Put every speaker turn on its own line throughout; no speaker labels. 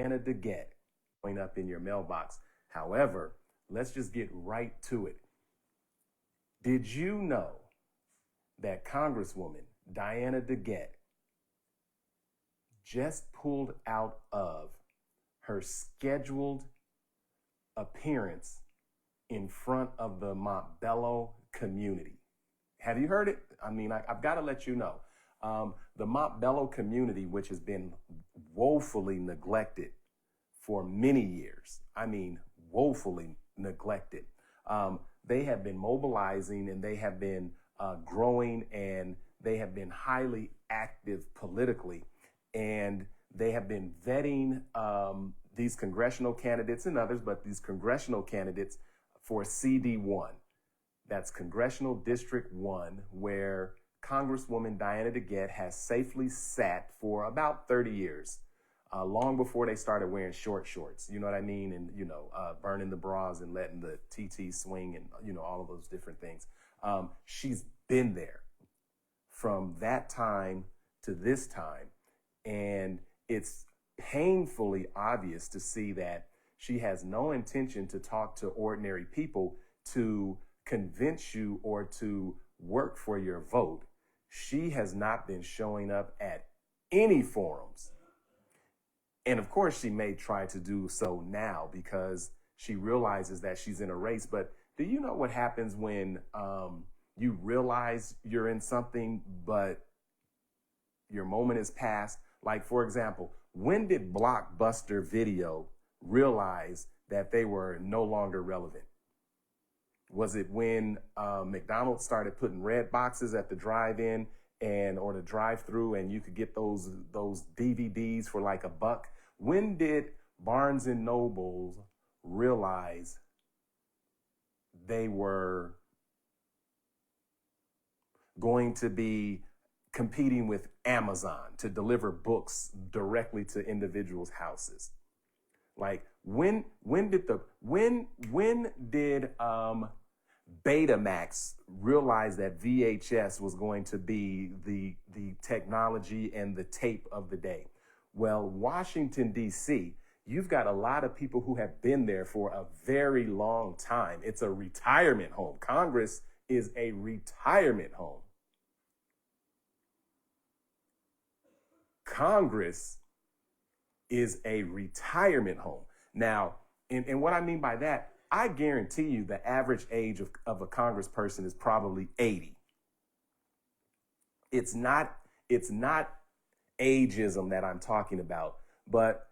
Diana DeGette going up in your mailbox. However, let's just get right to it. Did you know that Congresswoman Diana DeGette just pulled out of her scheduled appearance in front of the Montbello community? Have you heard it? I mean, I've got to let you know. The Montbello community, which has been woefully neglected for many years, I mean, woefully neglected. They have been mobilizing and they have been growing and they have been highly active politically. And they have been vetting these congressional candidates and others, but these congressional candidates for CD1. That's Congressional District 1, where Congresswoman Diana DeGette has safely sat for about 30 years, long before they started wearing short shorts, you know what I mean? And, burning the bras and letting the TT swing and, all of those different things. She's been there from that time to this time. And it's painfully obvious to see that she has no intention to talk to ordinary people to convince you or to work for your vote. She has not been showing up at any forums. And of course, she may try to do so now because she realizes that she's in a race. But do you know what happens when you realize you're in something, but your moment is past? Like, for example, when did Blockbuster Video realize that they were no longer relevant? Was it when McDonald's started putting red boxes at the drive-in or the drive-through, and you could get those DVDs for like $1? When did Barnes and Noble realize they were going to be competing with Amazon to deliver books directly to individuals' houses? Like when did Betamax realize that VHS was going to be the technology and the tape of the day? Well, Washington, D.C., you've got a lot of people who have been there for a very long time. It's a retirement home. Congress is a retirement home. Congress is a retirement home. Now, and what I mean by that, I guarantee you the average age of a congressperson is probably 80. It's not ageism that I'm talking about, but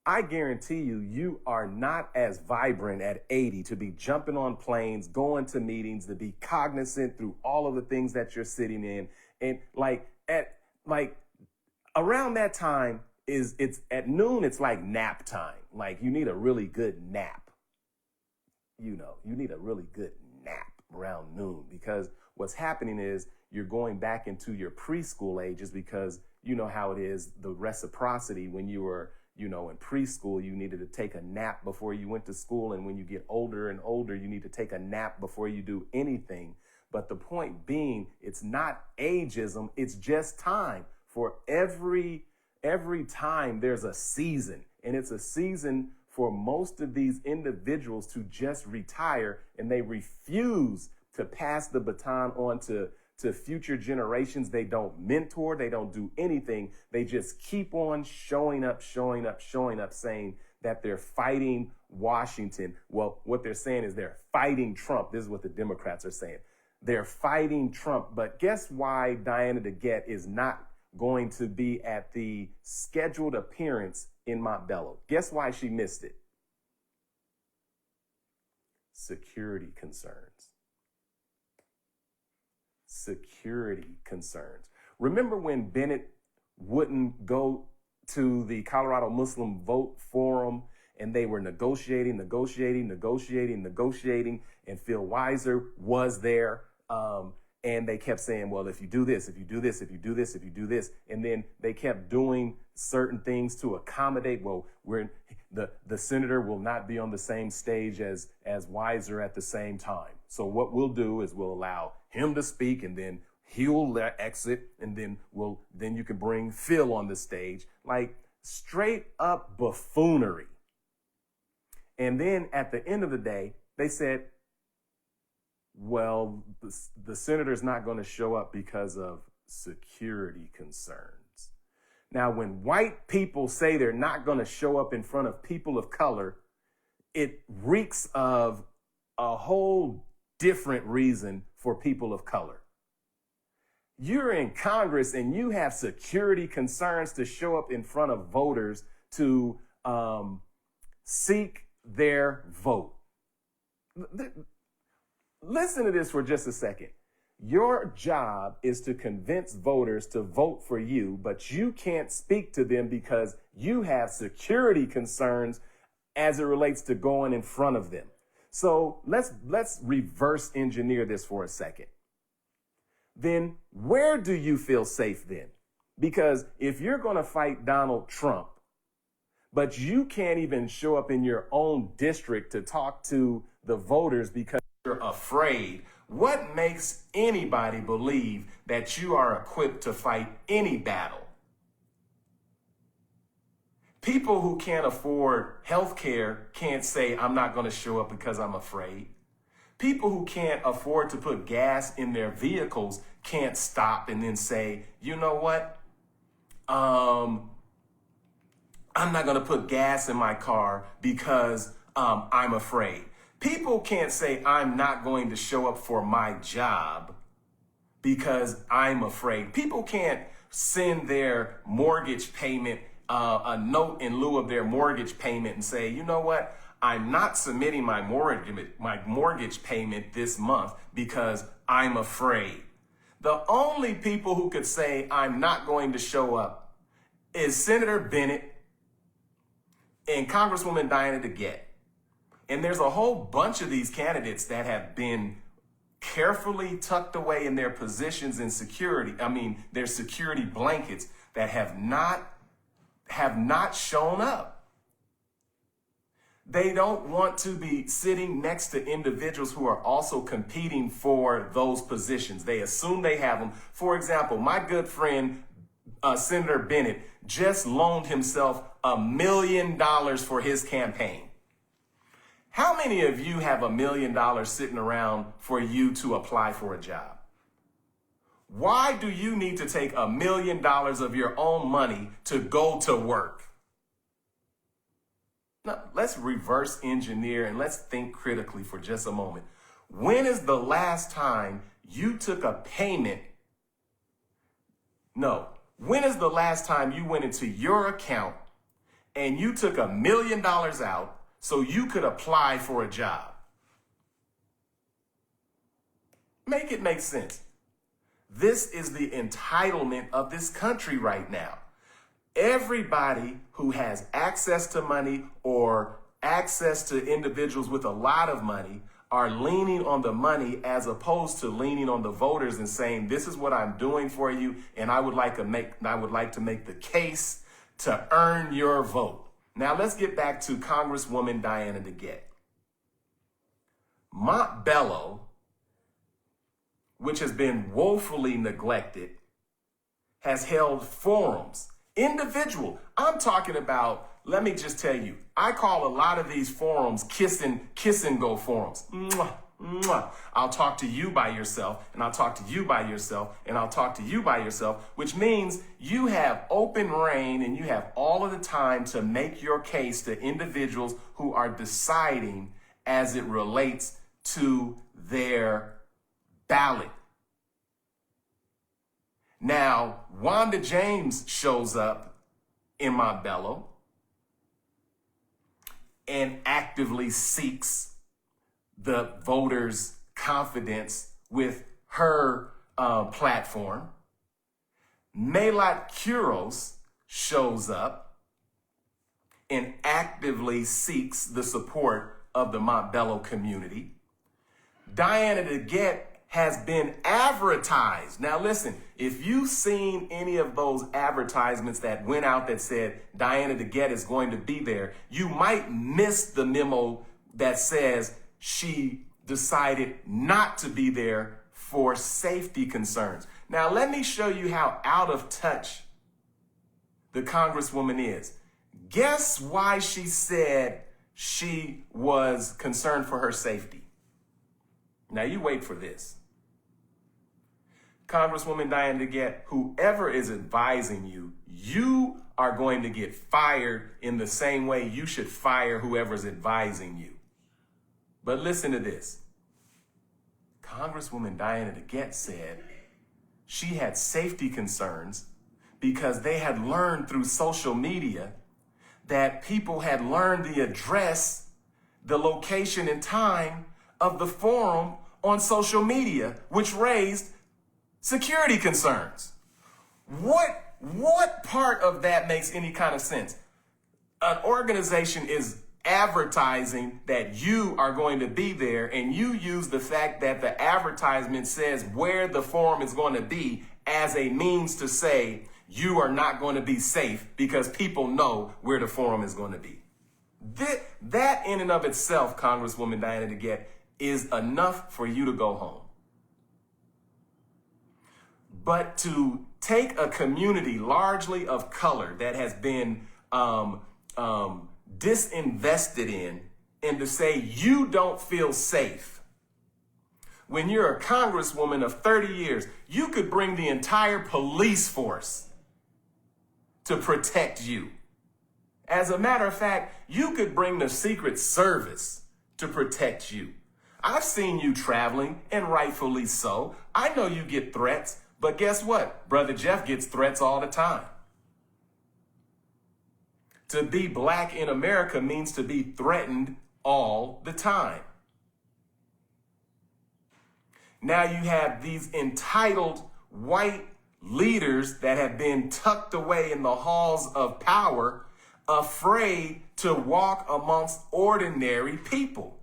I guarantee you are not as vibrant at 80 to be jumping on planes, going to meetings, to be cognizant through all of the things that you're sitting in. And around that time it's at noon, it's like nap time. Like you need a really good nap. You need a really good nap around noon, because what's happening is you're going back into your preschool ages, because you know how it is, the reciprocity when you were, in preschool, you needed to take a nap before you went to school. And when you get older and older, you need to take a nap before you do anything. But the point being, it's not ageism. It's just time. For every time there's a season, and it's a season for most of these individuals to just retire, and they refuse to pass the baton on to future generations. They don't mentor. They don't do anything. They just keep on showing up, saying that they're fighting Washington. Well, what they're saying is they're fighting Trump. This is what the Democrats are saying. They're fighting Trump. But guess why Diana DeGette is not going to be at the scheduled appearance in Montbello? Guess why she missed it? Security concerns. Security concerns. Remember when Bennett wouldn't go to the Colorado Muslim Vote Forum, and they were negotiating, and Phil Weiser was there. And they kept saying, well, if you do this, and then they kept doing certain things to accommodate. Well, the senator will not be on the same stage as Weiser at the same time. So what we'll do is we'll allow him to speak, and then he'll exit, and then you can bring Phil on the stage. Like, Straight up buffoonery. And then at the end of the day, they said, well, the senator's not going to show up because of security concerns. Now, when white people say they're not going to show up in front of people of color, it reeks of a whole different reason for people of color. You're in Congress and you have security concerns to show up in front of voters to seek their vote. Listen to this for just a second. Your job is to convince voters to vote for you, but you can't speak to them because you have security concerns as it relates to going in front of them. So let's reverse engineer this for a second. Then where do you feel safe then? Because if you're going to fight Donald Trump, but you can't even show up in your own district to talk to the voters because you're afraid, what makes anybody believe that you are equipped to fight any battle? People who can't afford health care can't say, I'm not going to show up because I'm afraid. People who can't afford to put gas in their vehicles can't stop and then say, you know what? I'm not going to put gas in my car because I'm afraid. People can't say, I'm not going to show up for my job because I'm afraid. People can't send their mortgage payment, a note in lieu of their mortgage payment and say, you know what? I'm not submitting my mortgage payment this month because I'm afraid. The only people who could say I'm not going to show up is Senator Bennett and Congresswoman Diana DeGette. And there's a whole bunch of these candidates that have been carefully tucked away in their positions in security. Their security blankets that have not shown up. They don't want to be sitting next to individuals who are also competing for those positions. They assume they have them. For example, my good friend, Senator Bennett, just loaned himself $1 million for his campaign. How many of you have $1 million sitting around for you to apply for a job? Why do you need to take $1 million of your own money to go to work? Now, let's reverse engineer and let's think critically for just a moment. When is the last time you took a payment? No. When is the last time you went into your account and you took $1 million out so you could apply for a job? Make it make sense. This is the entitlement of this country right now. Everybody who has access to money or access to individuals with a lot of money are leaning on the money as opposed to leaning on the voters and saying, this is what I'm doing for you, and I would like to make the case to earn your vote. Now let's get back to Congresswoman Diana DeGette. Montbello, which has been woefully neglected, has held forums. Individual. I'm talking about, let me just tell you, I call a lot of these forums kiss and go forums. Mwah, mwah. I'll talk to you by yourself, and I'll talk to you by yourself, and I'll talk to you by yourself, which means you have open reign and you have all of the time to make your case to individuals who are deciding as it relates to their ballot. Now, Wanda James shows up in Montbello and actively seeks the voters' confidence with her platform. Maylot Kuros shows up and actively seeks the support of the Montbello community. Diana DeGette has been advertised. Now listen, if you've seen any of those advertisements that went out that said Diana DeGette is going to be there, you might miss the memo that says she decided not to be there for safety concerns. Now let me show you how out of touch the Congresswoman is. Guess why she said she was concerned for her safety? Now you wait for this. Congresswoman Diana DeGette, whoever is advising you, you are going to get fired in the same way you should fire whoever's advising you. But listen to this. Congresswoman Diana DeGette said she had safety concerns because they had learned through social media that people had learned the address, the location and time of the forum on social media, which raised security concerns. What part of that makes any kind of sense? An organization is advertising that you are going to be there, and you use the fact that the advertisement says where the forum is going to be as a means to say you are not going to be safe because people know where the forum is going to be. That in and of itself, Congresswoman Diana DeGette, is enough for you to go home. But to take a community largely of color that has been disinvested in and to say you don't feel safe. When you're a congresswoman of 30 years, you could bring the entire police force to protect you. As a matter of fact, you could bring the Secret Service to protect you. I've seen you traveling, and rightfully so. I know you get threats, but guess what? Brother Jeff gets threats all the time. To be black in America means to be threatened all the time. Now you have these entitled white leaders that have been tucked away in the halls of power, afraid to walk amongst ordinary people.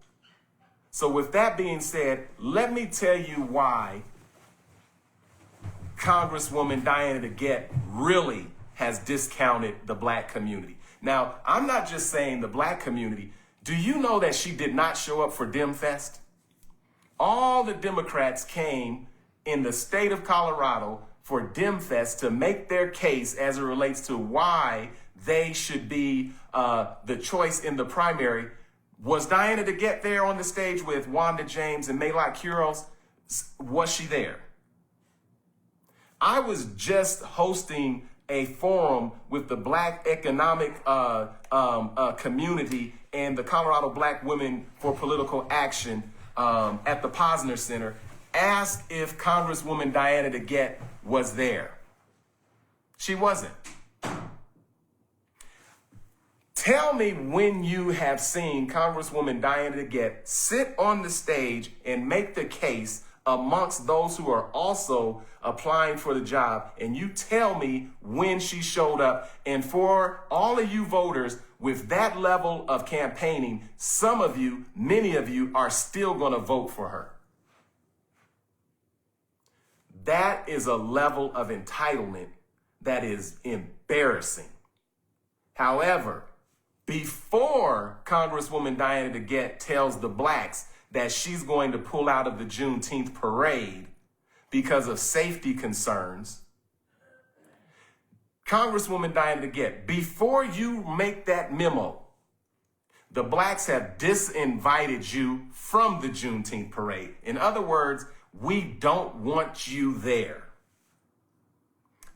So with that being said, let me tell you why Congresswoman Diana DeGette really has discounted the black community. Now, I'm not just saying the black community. Do you know that she did not show up for DemFest? All the Democrats came in the state of Colorado for DemFest to make their case as it relates to why they should be the choice in the primary. Was Diana DeGette there on the stage with Wanda James and Maylot Kuros? Was she there? I was just hosting a forum with the Black Economic Community and the Colorado Black Women for Political Action at the Posner Center. Asked if Congresswoman Diana DeGette was there. She wasn't. Tell me when you have seen Congresswoman Diana DeGette sit on the stage and make the case amongst those who are also applying for the job, and you tell me when she showed up. And for all of you voters with that level of campaigning, some of you, many of you, are still going to vote for her. That is a level of entitlement that is embarrassing. However, before Congresswoman Diana DeGette tells the blacks that she's going to pull out of the Juneteenth parade because of safety concerns, Congresswoman Diana DeGette, before you make that memo, the blacks have disinvited you from the Juneteenth parade. In other words, we don't want you there.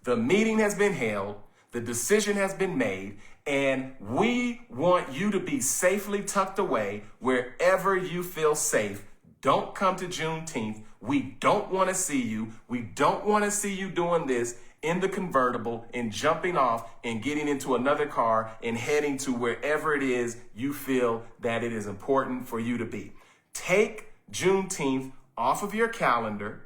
The meeting has been held, the decision has been made, and we want you to be safely tucked away wherever you feel safe. Don't come to Juneteenth. We don't want to see you. We don't want to see you doing this in the convertible and jumping off and getting into another car and heading to wherever it is you feel that it is important for you to be. Take Juneteenth off of your calendar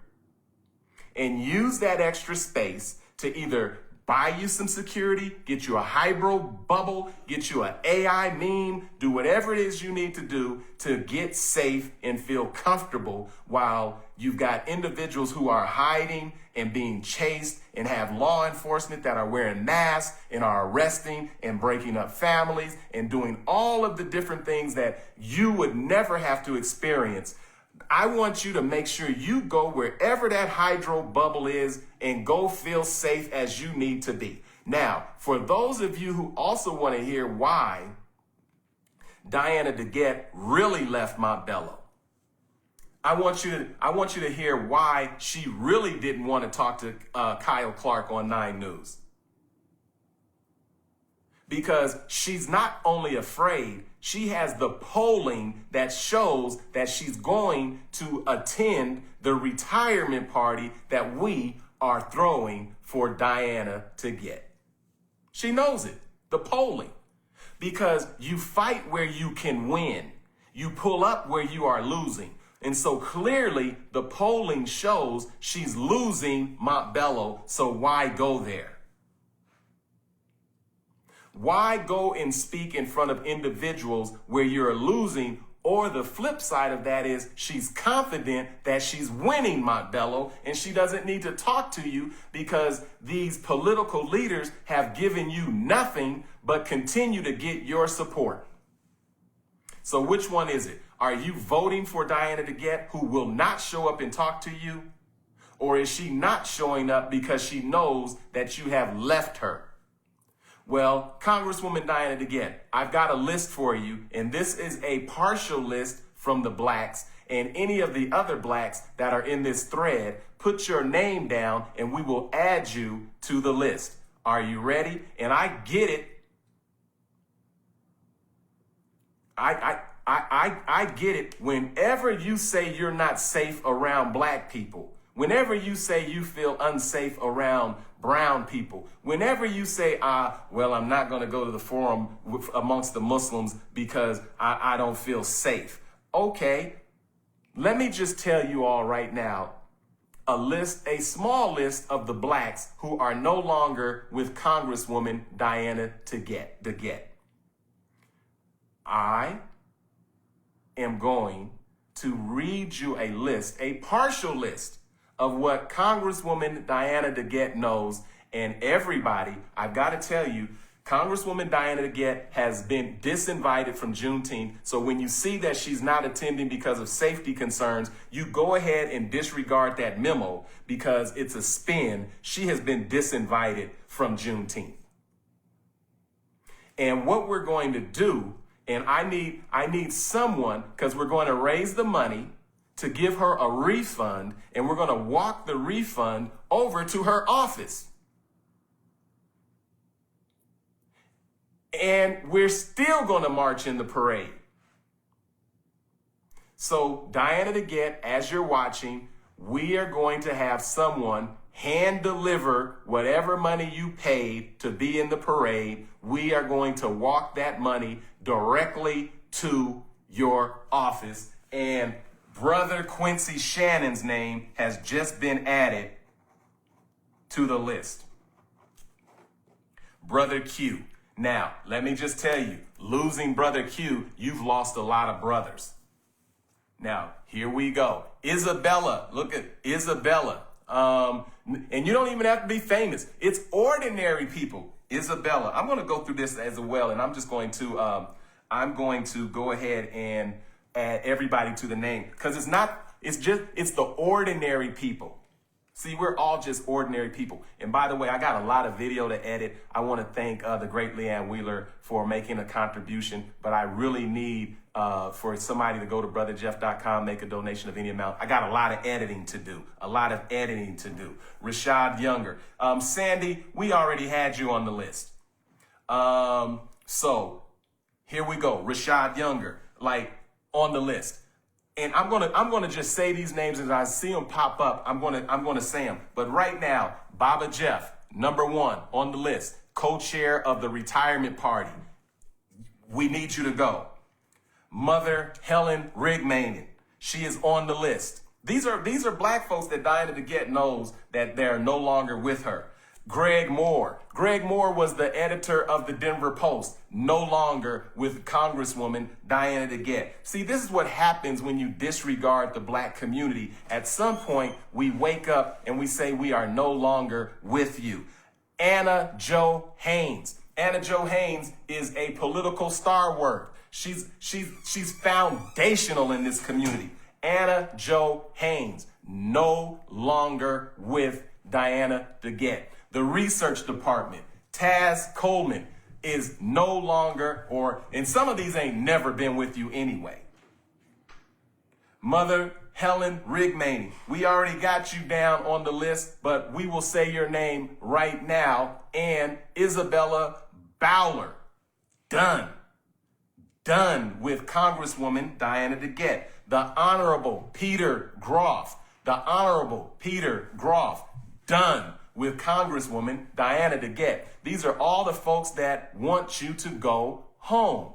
and use that extra space to either buy you some security, get you a hydro bubble, get you an AI meme, do whatever it is you need to do to get safe and feel comfortable while you've got individuals who are hiding and being chased and have law enforcement that are wearing masks and are arresting and breaking up families and doing all of the different things that you would never have to experience. I want you to make sure you go wherever that hydro bubble is and go feel safe as you need to be. Now, for those of you who also want to hear why Diana DeGette really left Montbello, I want you to hear why she really didn't want to talk to Kyle Clark on 9 News. Because she's not only afraid, she has the polling that shows that she's going to attend the retirement party that we are throwing for Diana DeGette. She knows it, the polling. Because you fight where you can win. You pull up where you are losing. And so clearly the polling shows she's losing Montbello, so why go there? Why go and speak in front of individuals where you're losing? Or the flip side of that is she's confident that she's winning Montbello and she doesn't need to talk to you because these political leaders have given you nothing but continue to get your support. So which one is it? Are you voting for Diana DeGette, who will not show up and talk to you? Or is she not showing up because she knows that you have left her? Well, Congresswoman Diana DeGette, I've got a list for you, and this is a partial list from the blacks, and any of the other blacks that are in this thread, put your name down and we will add you to the list. Are you ready? And I get it. I get it. Whenever you say you're not safe around black people, whenever you say you feel unsafe around brown people, whenever you say, well, I'm not going to go to the forum amongst the Muslims because I don't feel safe. Okay, let me just tell you all right now, a small list of the blacks who are no longer with Congresswoman Diana DeGette. I am going to read you a list, a partial list of what Congresswoman Diana DeGette knows. And everybody, I've got to tell you, Congresswoman Diana DeGette has been disinvited from Juneteenth. So when you see that she's not attending because of safety concerns, you go ahead and disregard that memo because it's a spin. She has been disinvited from Juneteenth. And what we're going to do, and I need someone, because we're going to raise the money to give her a refund, and we're going to walk the refund over to her office. And we're still going to march in the parade. So Diana DeGette, as you're watching, we are going to have someone hand deliver whatever money you paid to be in the parade. We are going to walk that money directly to your office. And Brother Quincy Shannon's name has just been added to the list. Brother Q. Now, let me just tell you, losing Brother Q, you've lost a lot of brothers. Now, here we go. Isabella, look at Isabella. And you don't even have to be famous. It's ordinary people. Isabella, I'm going to go through this as well, and I'm just going to, go ahead and add everybody to the name because it's the ordinary people. See, we're all just ordinary people. And by the way, I got a lot of video to edit. I want to thank the great Leanne Wheeler for making a contribution, but I really need for somebody to go to brotherjeff.com, make a donation of any amount. I got a lot of editing to do, Rashad Younger. Sandy, we already had you on the list. So here we go. Rashad Younger, on the list. And I'm gonna just say these names as I see them pop up. I'm gonna say them. But right now, Baba Jeff, number 1 on the list, co-chair of the retirement party. We need you to go. Mother Helen Rigmanen, she is on the list. These are black folks that Diana DeGette knows that they're no longer with her. Greg Moore. Greg Moore was the editor of the Denver Post, no longer with Congresswoman Diana DeGette. See, this is what happens when you disregard the black community. At some point, we wake up and we say we are no longer with you. Anna Jo Haynes. Anna Jo Haynes is a political stalwart. She's foundational in this community. Anna Jo Haynes, no longer with Diana DeGette. The research department, Taz Coleman is no longer, and some of these ain't never been with you anyway. Mother Helen Rigmaney, we already got you down on the list, but we will say your name right now. And Isabella Bowler, done with Congresswoman Diana DeGette. The Honorable Peter Groff, done with Congresswoman Diana DeGette. These are all the folks that want you to go home.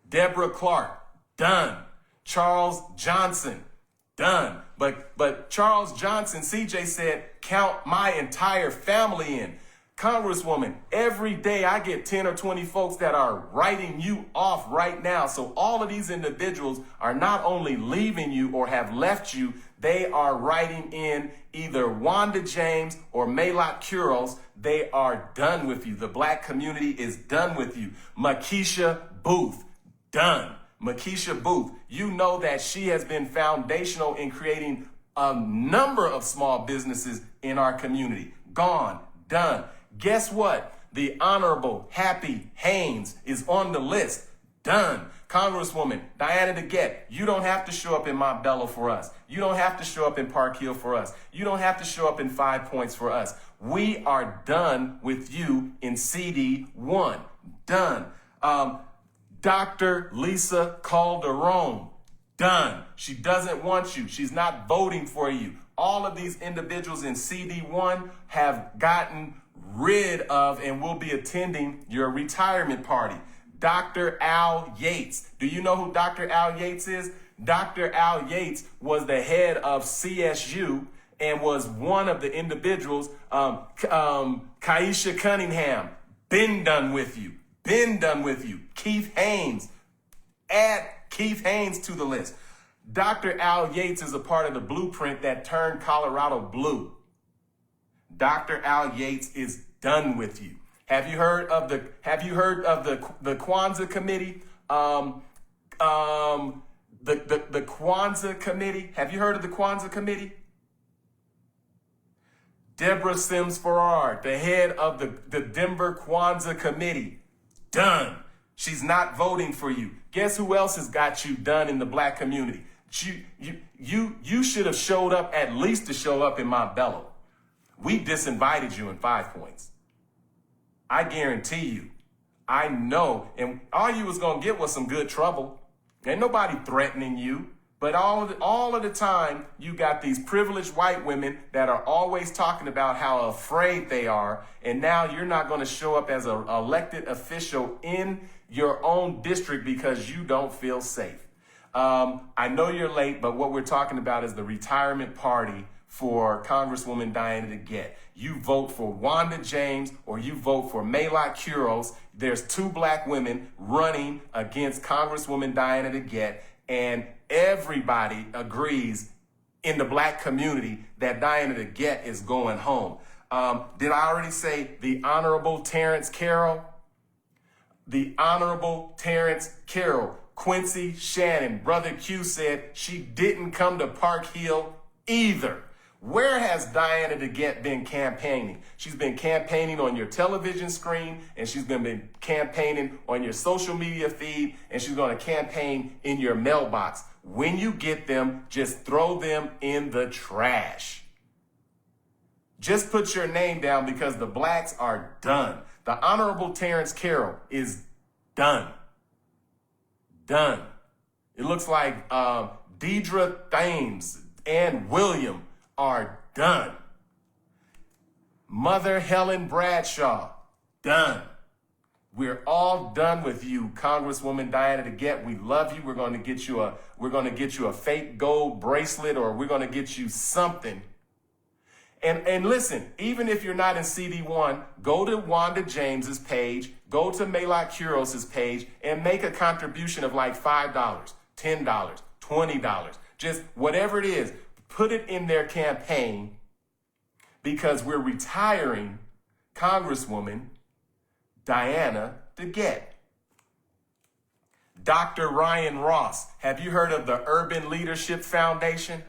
Deborah Clark, done. Charles Johnson, done. But Charles Johnson, CJ said, count my entire family in. Congresswoman, every day I get 10 or 20 folks that are writing you off right now. So all of these individuals are not only leaving you or have left you, they are writing in either Wanda James or Maylot Kuros. They are done with you. The black community is done with you. Makisha Booth, done. Makisha Booth, you know that she has been foundational in creating a number of small businesses in our community. Gone, done. Guess what? The Honorable Happy Haynes is on the list. Done. Congresswoman Diana DeGette, you don't have to show up in Montbello for us. You don't have to show up in Park Hill for us. You don't have to show up in 5 Points for us. We are done with you in CD1. Done. Dr. Lisa Calderon, done. She doesn't want you. She's not voting for you. All of these individuals in CD1 have gotten rid of and will be attending your retirement party. Dr. Al Yates. Do you know who Dr. Al Yates is? Dr. Al Yates was the head of CSU and was one of the individuals, Kaisha Cunningham, been done with you. Keith Haynes, add Keith Haynes to the list. Dr. Al Yates is a part of the blueprint that turned Colorado blue. Dr. Al Yates is done with you. Have you heard of the Kwanzaa committee? The Kwanzaa committee. Have you heard of the Kwanzaa committee? Deborah Sims Farrar, the head of the Denver Kwanzaa committee, done. She's not voting for you. Guess who else has got you done in the black community? You should have showed up, at least to show up in Montbello. We disinvited you in 5 Points. I guarantee you. I know. And all you was going to get was some good trouble. Ain't nobody threatening you. But all of the time, you got these privileged white women that are always talking about how afraid they are. And now you're not going to show up as an elected official in your own district because you don't feel safe. I know you're late, but what we're talking about is the retirement party for Congresswoman Diana DeGette. You vote for Wanda James or you vote for Maylot Kuros. There's 2 black women running against Congresswoman Diana DeGette, and everybody agrees in the black community that Diana DeGette is going home. Did I already say the Honorable Terrence Carroll? The Honorable Terrence Carroll. Quincy Shannon, Brother Q, said she didn't come to Park Hill either. Where has Diana DeGette been campaigning? She's been campaigning on your television screen, and she's been campaigning on your social media feed, and she's going to campaign in your mailbox. When you get them, just throw them in the trash. Just put your name down because the blacks are done. The Honorable Terrence Carroll is done. Done. It looks like Deidre Thames and William are done. Mother Helen Bradshaw, done. We're all done with you, Congresswoman Diana DeGette. We love you. We're going to get you a fake gold bracelet, or we're going to get you something. And listen, even if you're not in CD1, go to Wanda James's page, go to Maylot Kuros's page, and make a contribution of like $5, $10, $20, just whatever it is. Put it in their campaign, because we're retiring Congresswoman Diana DeGette. Dr. Ryan Ross, have you heard of the Urban Leadership Foundation?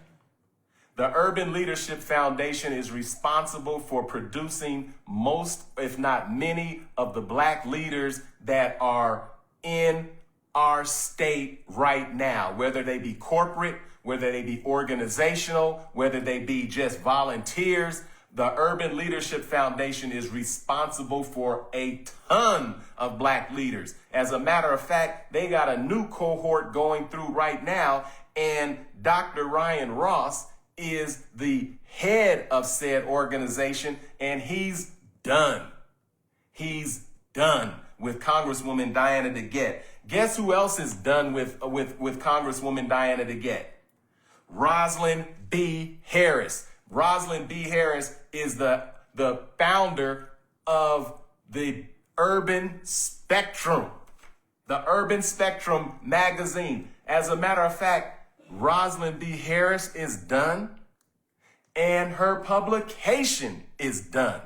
The Urban Leadership Foundation is responsible for producing most, if not many, of the black leaders that are in our state right now, whether they be corporate, whether they be organizational, whether they be just volunteers. The Urban Leadership Foundation is responsible for a ton of black leaders. As a matter of fact, they got a new cohort going through right now, and Dr. Ryan Ross is the head of said organization, and he's done. He's done with Congresswoman Diana DeGette. Guess who else is done with Congresswoman Diana DeGette? Rosalind B. Harris. Rosalind B. Harris is the founder of the Urban Spectrum, the Urban Spectrum magazine. As a matter of fact, Rosalind B. Harris is done, and her publication is done.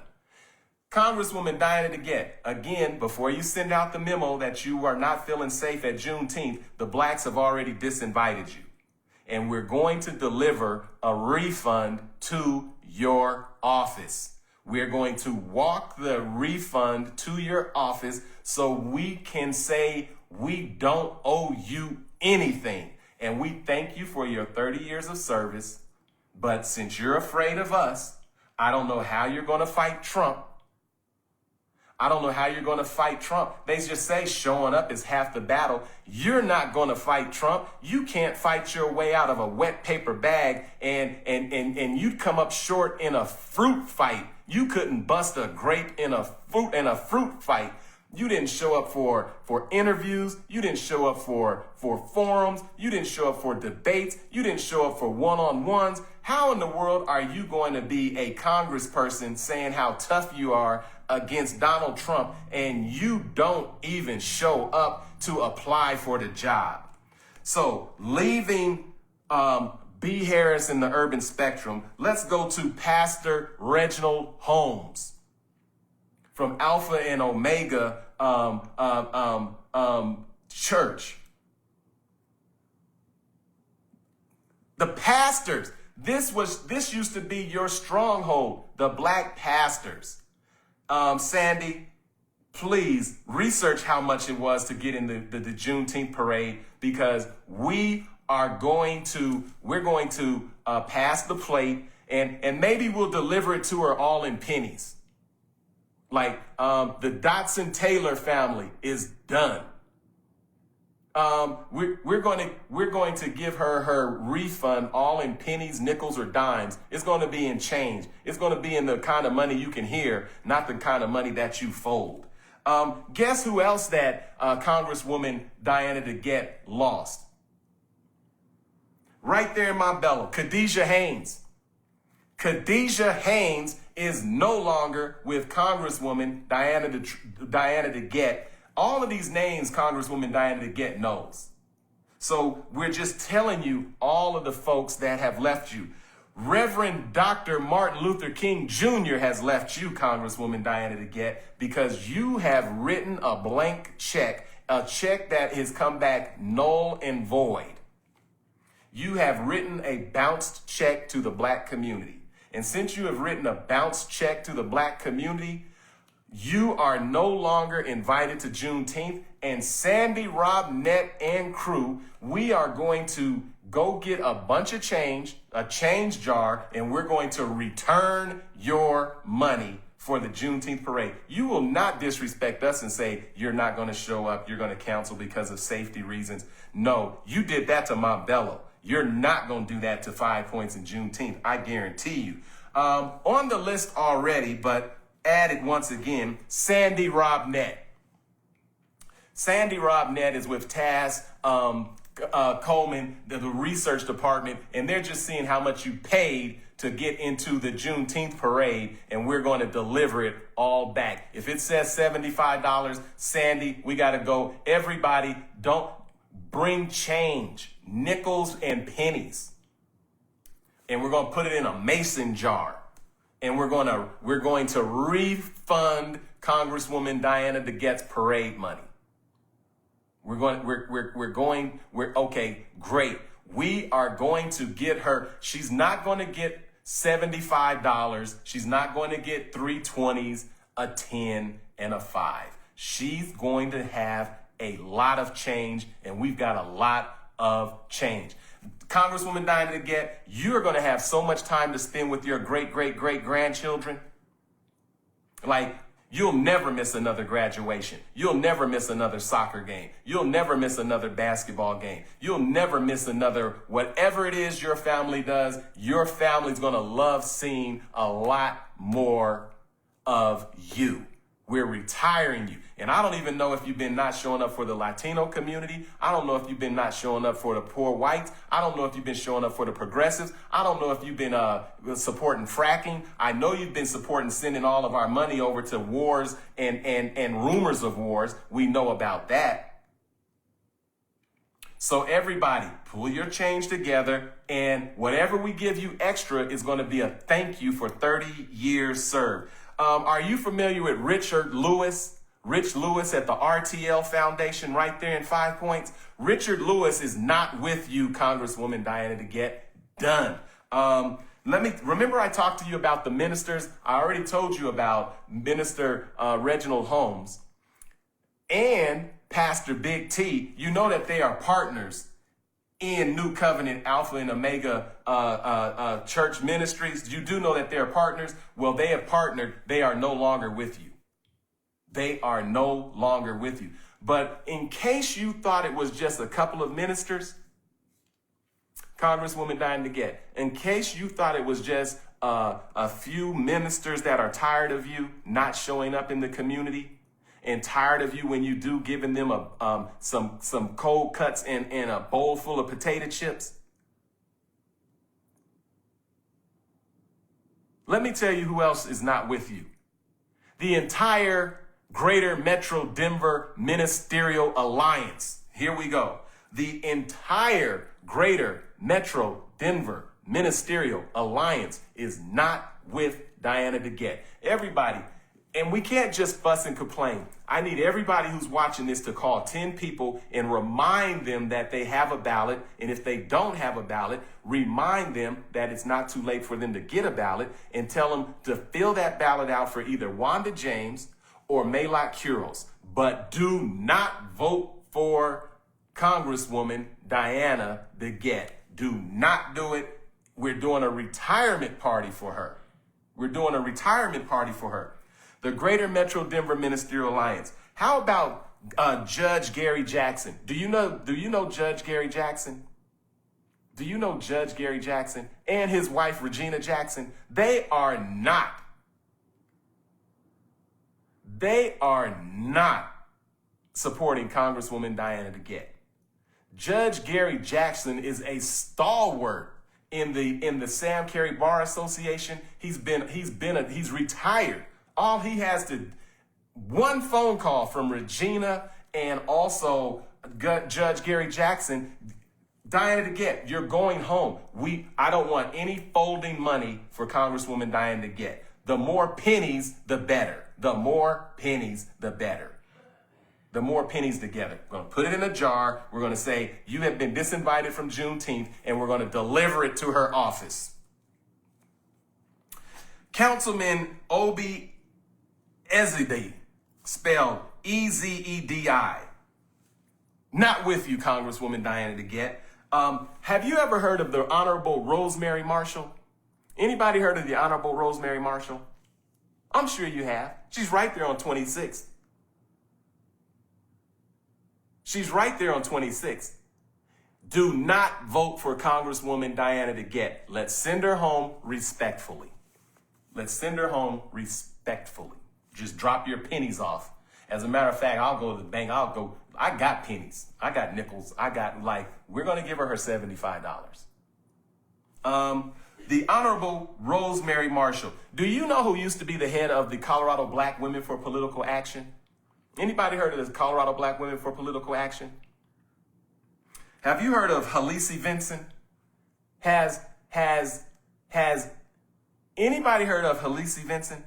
Congresswoman Diana DeGette, again, before you send out the memo that you are not feeling safe at Juneteenth, the blacks have already disinvited you. And we're going to deliver a refund to your office. We're going to walk the refund to your office so we can say we don't owe you anything. And we thank you for your 30 years of service. But since you're afraid of us, I don't know how you're going to fight Trump. I don't know how you're going to fight Trump. They just say showing up is half the battle. You're not going to fight Trump. You can't fight your way out of a wet paper bag, and you'd come up short in a fruit fight. You couldn't bust a grape in a fruit fight. You didn't show up for interviews. You didn't show up for forums. You didn't show up for debates. You didn't show up for one-on-ones. How in the world are you going to be a congressperson saying how tough you are against Donald Trump, and you don't even show up to apply for the job? So leaving B. Harris in the Urban Spectrum, let's go to Pastor Reginald Holmes from Alpha and Omega Church. The pastors, this used to be your stronghold, the black pastors. Sandy, please research how much it was to get in the Juneteenth parade, because we're going to pass the plate, and maybe we'll deliver it to her all in pennies. Like the Dotson Taylor family is done. We're going to give her refund all in pennies, nickels, or dimes. It's going to be in change. It's going to be in the kind of money you can hear, not the kind of money that you fold. Guess who else that Congresswoman Diana DeGette lost? Right there in my bellow, Khadijah Haynes. Khadijah Haynes is no longer with Congresswoman Diana DeGette. All of these names Congresswoman Diana DeGette knows. So we're just telling you all of the folks that have left you. Reverend Dr. Martin Luther King Jr. has left you, Congresswoman Diana DeGette, because you have written a blank check, a check that has come back null and void. You have written a bounced check to the black community. And since you have written a bounced check to the black community, you are no longer invited to Juneteenth. And Sandy, Rob, Nett, and crew, we are going to go get a bunch of change, a change jar, and we're going to return your money for the Juneteenth parade. You will not disrespect us and say you're not going to show up, you're going to cancel because of safety reasons. No, you did that to Montbello. You're not going to do that to 5 Points in Juneteenth, I guarantee you. On the list already, but added once again, Sandy Rob Nett. Sandy Rob Nett is with Taz Coleman, the research department, and they're just seeing how much you paid to get into the Juneteenth parade, and we're going to deliver it all back. If it says $75, Sandy, we got to go. Everybody, don't bring change, nickels and pennies. And we're going to put it in a mason jar. And we're going to refund Congresswoman Diana DeGette's parade money. Okay, great. We are going to get her. She's not going to get $75. She's not going to get 320s, a 10, and a 5. She's going to have a lot of change, and we've got a lot of change. Congresswoman Diana DeGette, you're going to have so much time to spend with your great-great-great-grandchildren. Like, you'll never miss another graduation. You'll never miss another soccer game. You'll never miss another basketball game. You'll never miss another, whatever it is your family does, your family's going to love seeing a lot more of you. We're retiring you. And I don't even know if you've been not showing up for the Latino community. I don't know if you've been not showing up for the poor whites. I don't know if you've been showing up for the progressives. I don't know if you've been supporting fracking. I know you've been supporting sending all of our money over to wars and rumors of wars. We know about that. So everybody, pull your change together, and whatever we give you extra is going to be a thank you for 30 years served. Are you familiar with Richard Lewis? Rich Lewis at the RTL Foundation right there in 5 Points. Richard Lewis is not with you, Congresswoman Diana DeGette. Done. Remember I talked to you about the ministers? I already told you about Minister Reginald Holmes and Pastor Big T. You know that they are partners in New Covenant Alpha and Omega church ministries. You do know that they're partners. Well, they have partnered. They are no longer with you. They are no longer with you. But in case you thought it was just a couple of ministers, Congresswoman Diana DeGette, in case you thought it was just a few ministers that are tired of you not showing up in the community and tired of you when you do giving them some cold cuts and a bowl full of potato chips, let me tell you who else is not with you. The entire Greater Metro Denver Ministerial Alliance. Here we go. The entire Greater Metro Denver Ministerial Alliance is not with Diana DeGette. Everybody, and we can't just fuss and complain. I need everybody who's watching this to call 10 people and remind them that they have a ballot. And if they don't have a ballot, remind them that it's not too late for them to get a ballot, and tell them to fill that ballot out for either Wanda James or Maylot Kuros. But do not vote for Congresswoman Diana DeGette. Do not do it. We're doing a retirement party for her. We're doing a retirement party for her. The Greater Metro Denver Ministerial Alliance. How about Judge Gary Jackson? Do you know Judge Gary Jackson? Do you know Judge Gary Jackson and his wife Regina Jackson? They are not supporting Congresswoman Diana DeGette. Judge Gary Jackson is a stalwart in the Sam Carey Bar Association. He's retired. All he has to, one phone call from Regina and also Judge Gary Jackson. Diana DeGette, you're going home. I don't want any folding money for Congresswoman Diana DeGette. The more pennies, the better. The more pennies, the better. The more pennies together. We're going to put it in a jar. We're going to say, you have been disinvited from Juneteenth, and we're going to deliver it to her office. Councilman Obi Ezedi, spelled E-Z-E-D-I. Not with you, Congresswoman Diana DeGette. Have you ever heard of the Honorable Rosemary Marshall? Anybody heard of the Honorable Rosemary Marshall? I'm sure you have. She's right there on 26. She's right there on 26. Do not vote for Congresswoman Diana DeGette. Let's send her home respectfully. Let's send her home respectfully. Just drop your pennies off. As a matter of fact, I'll go to the bank. I got pennies. I got nickels. We're going to give her $75. The Honorable Rosemary Marshall. Do you know who used to be the head of the Colorado Black Women for Political Action? Anybody heard of the Colorado Black Women for Political Action? Have you heard of Halisi Vincent? Has anybody heard of Halisi Vincent?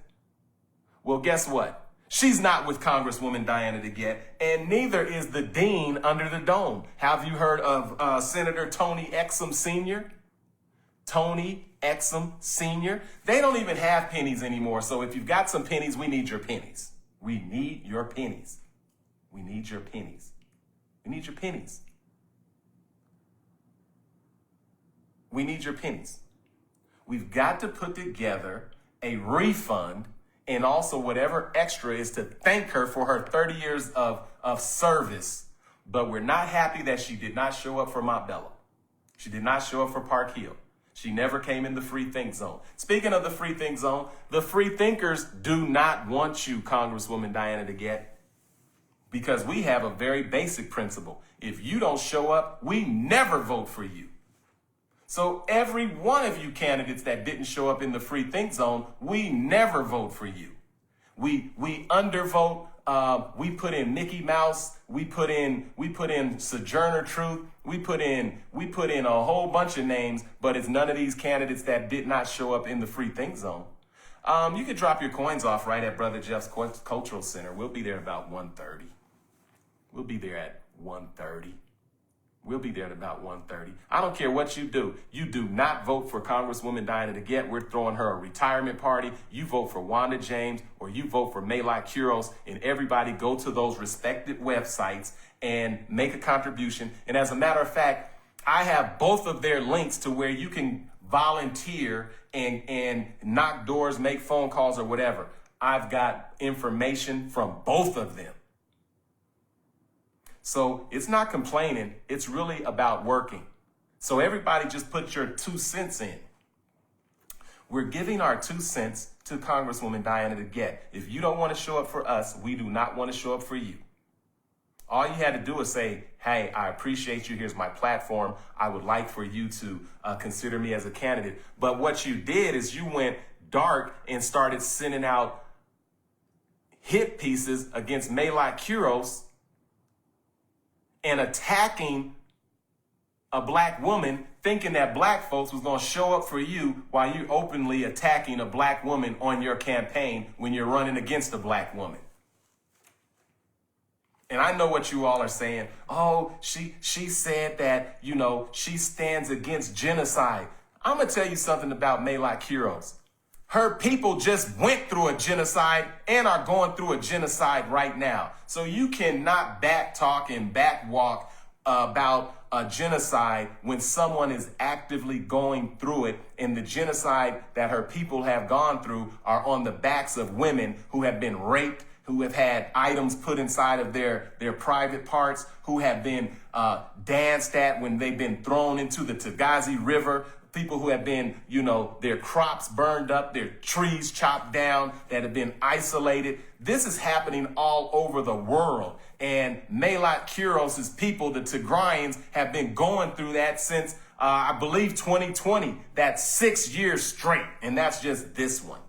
Well, guess what? She's not with Congresswoman Diana DeGette, and neither is the dean under the dome. Have you heard of Senator Tony Exum Sr.? Tony Exum Sr.? They don't even have pennies anymore, so if you've got some pennies, we need your pennies. We need your pennies. We need your pennies. We need your pennies. We need your pennies. We've got to put together a refund and also whatever extra is to thank her for her 30 years of service. But we're not happy that she did not show up for Montbello. She did not show up for Park Hill. She never came in the free think zone. Speaking of the free think zone, the free thinkers do not want you, Congresswoman Diana DeGette, because we have a very basic principle. If you don't show up, we never vote for you. So every one of you candidates that didn't show up in the free think zone, we never vote for you. We undervote. We put in Mickey Mouse. We put in Sojourner Truth. We put in a whole bunch of names, but it's none of these candidates that did not show up in the free think zone. You could drop your coins off right at Brother Jeff's Cultural Center. We'll be there about 1:30. We'll be there at 1:30. We'll be there at about 1:30. I don't care what you do. You do not vote for Congresswoman Diana DeGette. We're throwing her a retirement party. You vote for Wanda James or you vote for Maylai Kuros, and everybody go to those respected websites and make a contribution. And as a matter of fact, I have both of their links to where you can volunteer and knock doors, make phone calls or whatever. I've got information from both of them. So it's not complaining. It's really about working. So everybody just put your 2 cents in. We're giving our 2 cents to Congresswoman Diana DeGette. If you don't want to show up for us, we do not want to show up for you. All you had to do is say, hey, I appreciate you. Here's my platform. I would like for you to consider me as a candidate. But what you did is you went dark and started sending out hit pieces against Maylai Kuros and attacking a black woman, thinking that black folks was going to show up for you while you're openly attacking a black woman on your campaign when you're running against a black woman. And I know what you all are saying. Oh, she said that, she stands against genocide. I'm going to tell you something about Maylai Kuros. Her people just went through a genocide and are going through a genocide right now. So you cannot backtalk and backwalk about a genocide when someone is actively going through it. And the genocide that her people have gone through are on the backs of women who have been raped, who have had items put inside of their private parts, who have been danced at when they've been thrown into the Tagazi River. People who have been, their crops burned up, their trees chopped down, that have been isolated. This is happening all over the world. And Maylai Kuros' people, the Tigrayans, have been going through that since, I believe, 2020. That's 6 years straight. And that's just this one.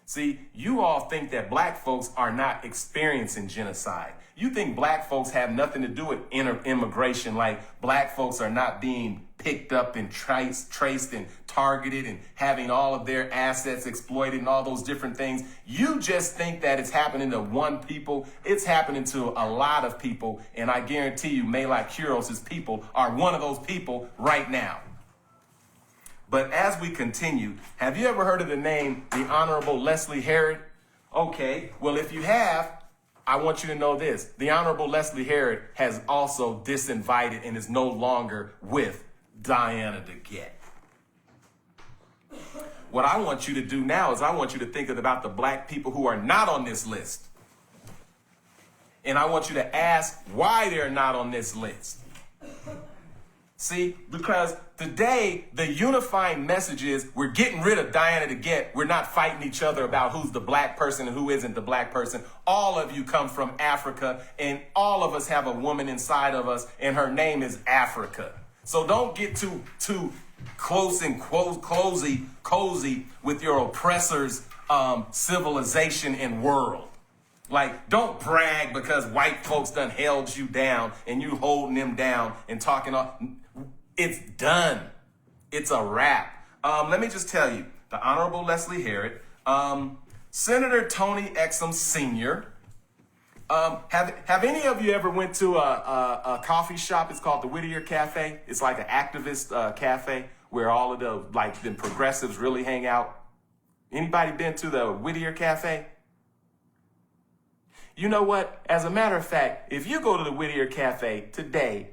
See, you all think that black folks are not experiencing genocide. You think black folks have nothing to do with immigration, like black folks are not being picked up and traced and targeted and having all of their assets exploited and all those different things. You just think that it's happening to one people. It's happening to a lot of people. And I guarantee you, Maylai Kuros' people are one of those people right now. But as we continue, have you ever heard of the name, the Honorable Leslie Herod? Okay, well, if you have, I want you to know this. The Honorable Leslie Herod has also disinvited and is no longer with Diana DeGette. What I want you to do now is I want you to think about the black people who are not on this list. And I want you to ask why they're not on this list. See, because today the unifying message is we're getting rid of Diana DeGette. We're not fighting each other about who's the black person and who isn't the black person. All of you come from Africa, and all of us have a woman inside of us, and her name is Africa. So don't get too close and cozy with your oppressor's civilization and world. Like, don't brag because white folks done held you down and you holding them down and talking all. It's done. It's a wrap. Let me just tell you, the Honorable Leslie Herod, Senator Tony Exum Sr. Have any of you ever went to a coffee shop? It's called the Whittier Cafe. It's like an activist cafe where all of the progressives really hang out. Anybody been to the Whittier Cafe? You know what? As a matter of fact, if you go to the Whittier Cafe today,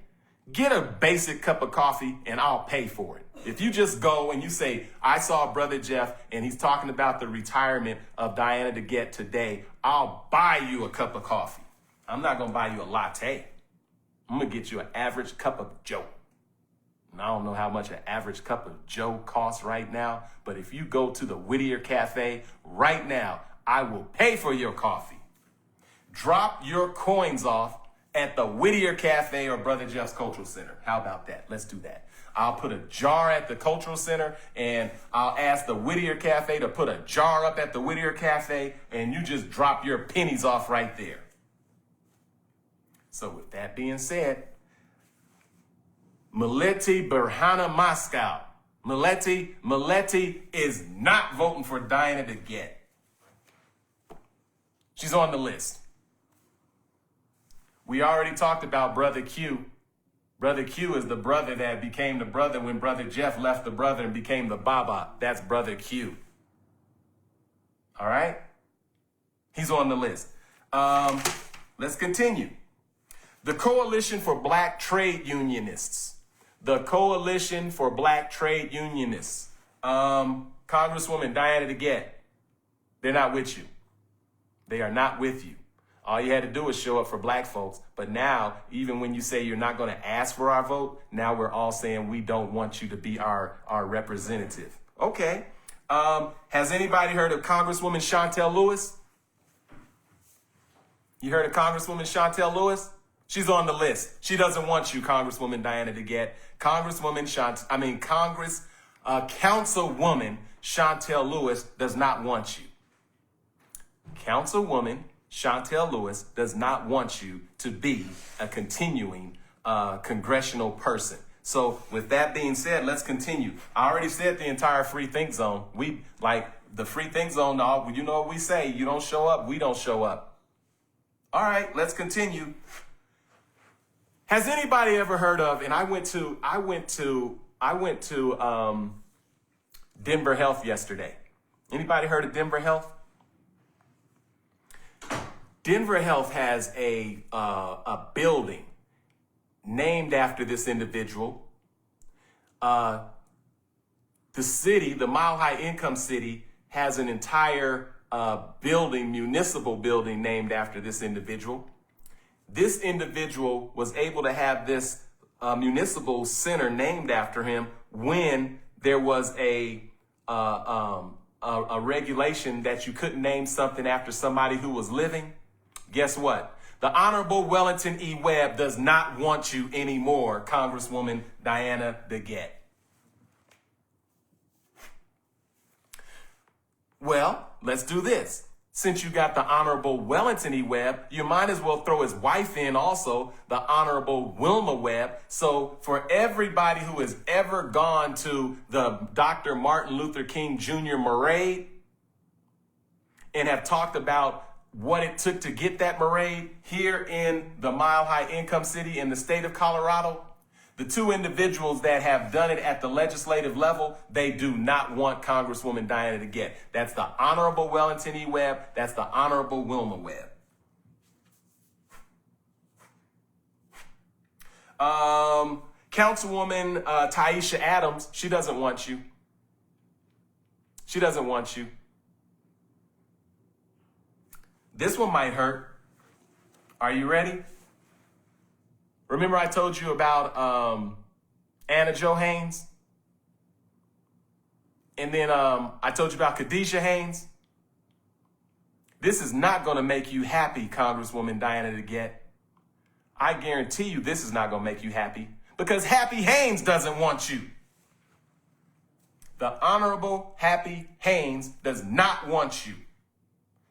get a basic cup of coffee and I'll pay for it. If you just go and you say, I saw Brother Jeff and he's talking about the retirement of Diana DeGette today, I'll buy you a cup of coffee. I'm not going to buy you a latte. I'm going to get you an average cup of Joe. And I don't know how much an average cup of Joe costs right now, but if you go to the Whittier Cafe right now, I will pay for your coffee. Drop your coins off at the Whittier Cafe or Brother Jeff's Cultural Center. How about that? Let's do that. I'll put a jar at the Cultural Center and I'll ask the Whittier Cafe to put a jar up at the Whittier Cafe and you just drop your pennies off right there. So with that being said, Mileti Berhana Moscow. Mileti is not voting for Diana DeGette. She's on the list. We already talked about Brother Q. Brother Q is the brother that became the brother when Brother Jeff left the brother and became the Baba. That's Brother Q. All right? He's on the list. Let's continue. The Coalition for Black Trade Unionists. The Coalition for Black Trade Unionists. Congresswoman Diana DeGette. They're not with you. They are not with you. All you had to do was show up for black folks. But now, even when you say you're not going to ask for our vote, now we're all saying we don't want you to be our representative. Okay. Has anybody heard of Congresswoman Chantel Lewis? You heard of Congresswoman Chantel Lewis? She's on the list. She doesn't want you, Congresswoman Diana DeGette. Councilwoman Chantel Lewis does not want you. Councilwoman Chantel Lewis does not want you to be a continuing congressional person. So with that being said, let's continue. I already said the entire free think zone. We like the free think zone. You know what we say? You don't show up, we don't show up. All right, let's continue. Has anybody ever heard of? And I went to Denver Health yesterday. Anybody heard of Denver Health? Denver Health has a building named after this individual. The city, the Mile High Income City, has an entire municipal building named after this individual. This individual was able to have this municipal center named after him when there was a regulation that you couldn't name something after somebody who was living. Guess what? The Honorable Wellington E. Webb does not want you anymore, Congresswoman Diana DeGette. Well, let's do this. Since you got the Honorable Wellington E. Webb, you might as well throw his wife in also, the Honorable Wilma Webb. So for everybody who has ever gone to the Dr. Martin Luther King Jr. Parade and have talked about what it took to get that parade here in the Mile High Income City in the state of Colorado, the two individuals that have done it at the legislative level, they do not want Congresswoman Diana DeGette. That's the Honorable Wellington E. Webb. That's the Honorable Wilma Webb. Councilwoman Taisha Adams, she doesn't want you. She doesn't want you. This one might hurt. Are you ready? Remember I told you about Anna Jo Haynes? And then I told you about Khadijah Haynes? This is not going to make you happy, Congresswoman Diana DeGette. I guarantee you this is not going to make you happy because Happy Haynes doesn't want you. The Honorable Happy Haynes does not want you.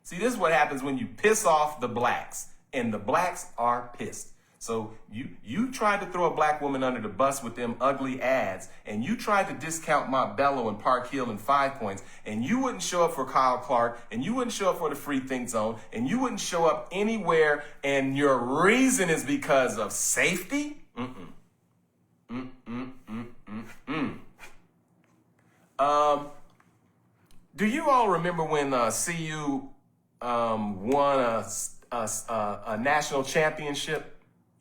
See, this is what happens when you piss off the blacks, and the blacks are pissed. So you tried to throw a black woman under the bus with them ugly ads, and you tried to discount Montbello and Park Hill and 5 Points, and you wouldn't show up for Kyle Clark, and you wouldn't show up for the Free Think Zone, and you wouldn't show up anywhere, and your reason is because of safety? Do you all remember when CU won a national championship?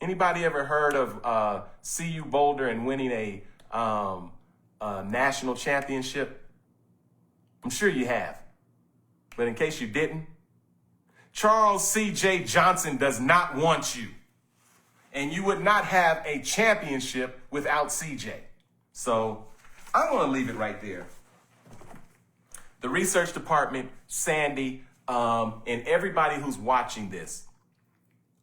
Anybody ever heard of CU Boulder and winning a national championship? I'm sure you have. But in case you didn't, Charles C.J. Johnson does not want you. And you would not have a championship without CJ. So I'm going to leave it right there. The research department, Sandy, and everybody who's watching this,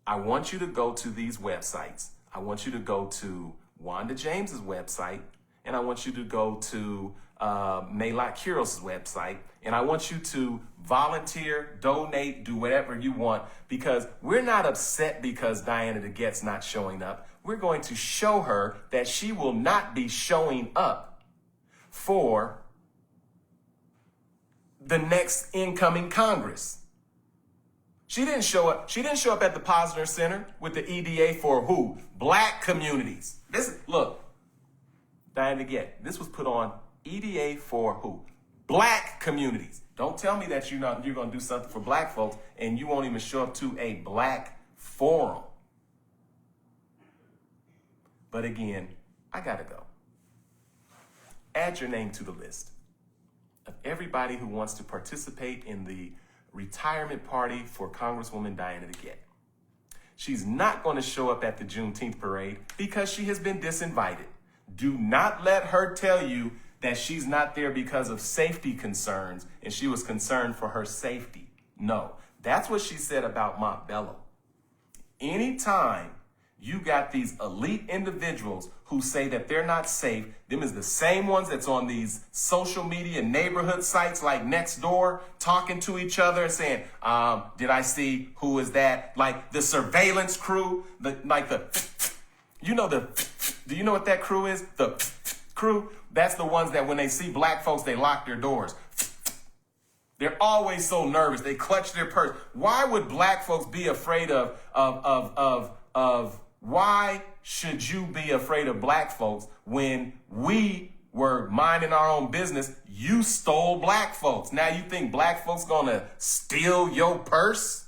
I want you to go to these websites. I want you to go to Wanda James's website, and I want you to go to Maylot Kuros' website, and I want you to volunteer, donate, do whatever you want, because we're not upset because Diana DeGette's not showing up. We're going to show her that she will not be showing up for the next incoming Congress. She didn't show up. She didn't show up at the Posner Center with the EDA for who? Black communities. Look, Diana DeGette, this was put on EDA for who? Black communities. Don't tell me that you're going to do something for black folks and you won't even show up to a black forum. But again, I got to go. Add your name to the list of everybody who wants to participate in the retirement party for Congresswoman Diana DeGette. She's not going to show up at the Juneteenth parade because she has been disinvited. Do not let her tell you that she's not there because of safety concerns and she was concerned for her safety. No, that's what she said about Montbello. Anytime you got these elite individuals who say that they're not safe, them is the same ones that's on these social media neighborhood sites like Nextdoor talking to each other and saying, did I see, who is that? Like the surveillance crew, do you know what that crew is? The crew, that's the ones that when they see black folks, they lock their doors. They're always so nervous. They clutch their purse. Why would black folks be afraid why should you be afraid of black folks when we were minding our own business? You stole black folks. Now you think black folks gonna steal your purse?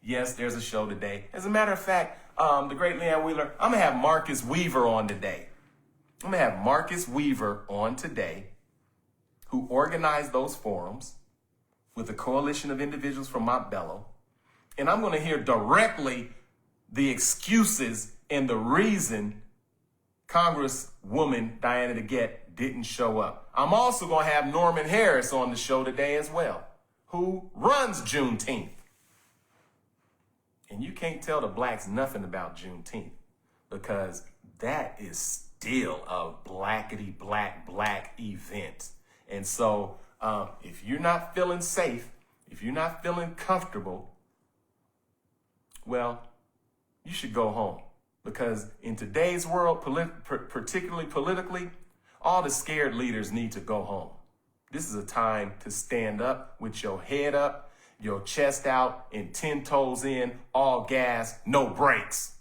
Yes, there's a show today. As a matter of fact, the great Leanne Wheeler, I'm gonna have Marcus Weaver on today. Who organized those forums with a coalition of individuals from Montbello. And I'm gonna hear directly the excuses and the reason Congresswoman Diana DeGette didn't show up. I'm also going to have Norman Harris on the show today as well, who runs Juneteenth. And you can't tell the blacks nothing about Juneteenth because that is still a blackety black event. And so if you're not feeling safe, if you're not feeling comfortable, well, you should go home, because in today's world, particularly politically, all the scared leaders need to go home. This is a time to stand up with your head up, your chest out, and 10 toes in, all gas, no brakes.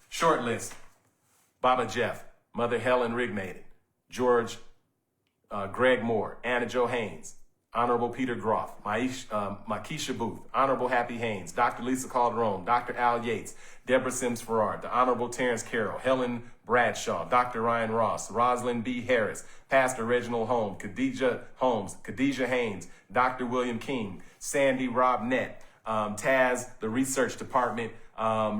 Short list: Baba Jeff, Mother Helen Rignated, George Greg Moore, Anna Jo Haynes, Honorable Peter Groff, Makeisha Booth, Honorable Happy Haynes, Dr. Lisa Calderon, Dr. Al Yates, Deborah Sims Farrar, the Honorable Terrence Carroll, Helen Bradshaw, Dr. Ryan Ross, Rosalind B. Harris, Pastor Reginald Holmes, Khadijah Haynes, Dr. William King, Sandy Robnett, Taz, the Research Department,